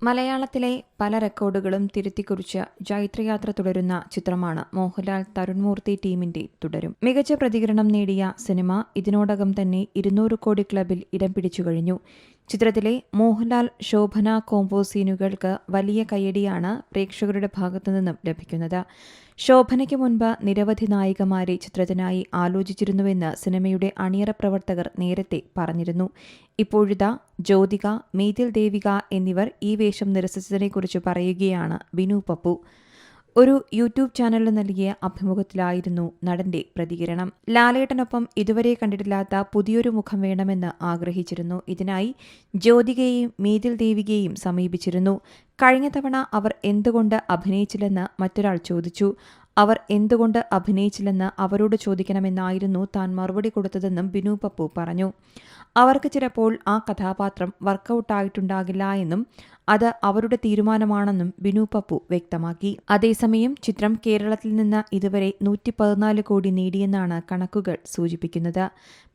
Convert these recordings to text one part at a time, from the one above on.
മലയാളത്തിലെ പല റെക്കോർഡുകളും തിരുത്തിക്കുറിച്ച് ജൈത്രയാത്ര തുടരുന്ന ചിത്രമാണ് മോഹൻലാൽ തരുൺമൂർത്തി ടീമിന്റെ തുടരും. മികച്ച പ്രതികരണം നേടിയ സിനിമ ഇതിനോടകം തന്നെ 200 കോടി ക്ലബിൽ ഇടം പിടിച്ചു കഴിഞ്ഞു. ചിത്രത്തിലെ മോഹൻലാൽ ശോഭന കോംബോ സീനുകൾക്ക് വലിയ കയ്യടിയാണ് പ്രേക്ഷകരുടെ ഭാഗത്തുനിന്നും ലഭിക്കുന്നത്. ശോഭനയ്ക്ക് മുൻപ് നിരവധി നായികമാരെ ചിത്രത്തിനായി ആലോചിച്ചിരുന്നുവെന്ന് സിനിമയുടെ അണിയറ പ്രവർത്തകർ നേരത്തെ പറഞ്ഞിരുന്നു. ഇപ്പോഴിതാ ജ്യോതിക, മീതിൽ ദേവിക എന്നിവർ ഈ വേഷം നിരസിച്ചതിനെക്കുറിച്ച് പറയുകയാണ് ബിനു പപ്പു. ഒരു യൂട്യൂബ് ചാനലിന് നൽകിയ അഭിമുഖത്തിലായിരുന്നു നടന്റെ പ്രതികരണം. ലാലേട്ടനൊപ്പം ഇതുവരെ കണ്ടിട്ടില്ലാത്ത പുതിയൊരു മുഖം വേണമെന്ന് ആഗ്രഹിച്ചിരുന്നു. ഇതിനായി ജ്യോതികയെയും മീതിൽ ദേവികയെയും സമീപിച്ചിരുന്നു. കഴിഞ്ഞ തവണ അവർ എന്തുകൊണ്ട് അഭിനയിച്ചില്ലെന്ന് മറ്റൊരാൾ ചോദിച്ചു. അവർ എന്തുകൊണ്ട് അഭിനയിച്ചില്ലെന്ന് അവരോട് ചോദിക്കണമെന്നായിരുന്നു താൻ മറുപടി കൊടുത്തതെന്നും ബിനു പപ്പു പറഞ്ഞു. അവർക്ക് ചിലപ്പോൾ ആ കഥാപാത്രം വർക്കൌട്ടായിട്ടുണ്ടാകില്ല എന്നും അത് അവരുടെ തീരുമാനമാണെന്നും ബിനു പപ്പു വ്യക്തമാക്കി. അതേസമയം ചിത്രം കേരളത്തിൽ നിന്ന് ഇതുവരെ 114 കോടി നേടിയെന്നാണ് കണക്കുകൾ സൂചിപ്പിക്കുന്നത്.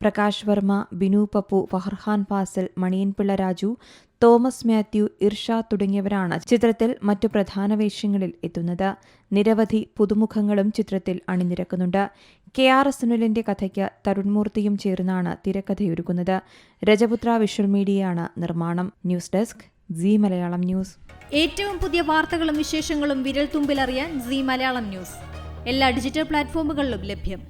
പ്രകാശ് വർമ്മ, ബിനു പപ്പു, ഫഹർഖാൻ ഫാസിൽ, മണിയൻപിള്ള രാജു, തോമസ് മാത്യു, ഇർഷാദ് തുടങ്ങിയവരാണ് ചിത്രത്തിൽ മറ്റു പ്രധാന വേഷങ്ങളിൽ എത്തുന്നത്. നിരവധി പുതുമുഖങ്ങളും ചിത്രത്തിൽ അണിനിരക്കുന്നുണ്ട്. KR സുനിലിന്റെ കഥയ്ക്ക് തരുൺമൂർത്തിയും ചേർന്നാണ് തിരക്കഥയൊരുക്കുന്നത്. രജപുത്ര വിഷ്വൽ മീഡിയയാണ് നിർമ്മാണം. News desk C Malayalam news. ഏറ്റവും പുതിയ വാർത്തകളും വിശേഷങ്ങളും വിരൽത്തുമ്പിലറിയാൻ സി മലയാളം ന്യൂസ് എല്ലാ ഡിജിറ്റൽ പ്ലാറ്റ്ഫോമുകളിലും ലഭ്യം.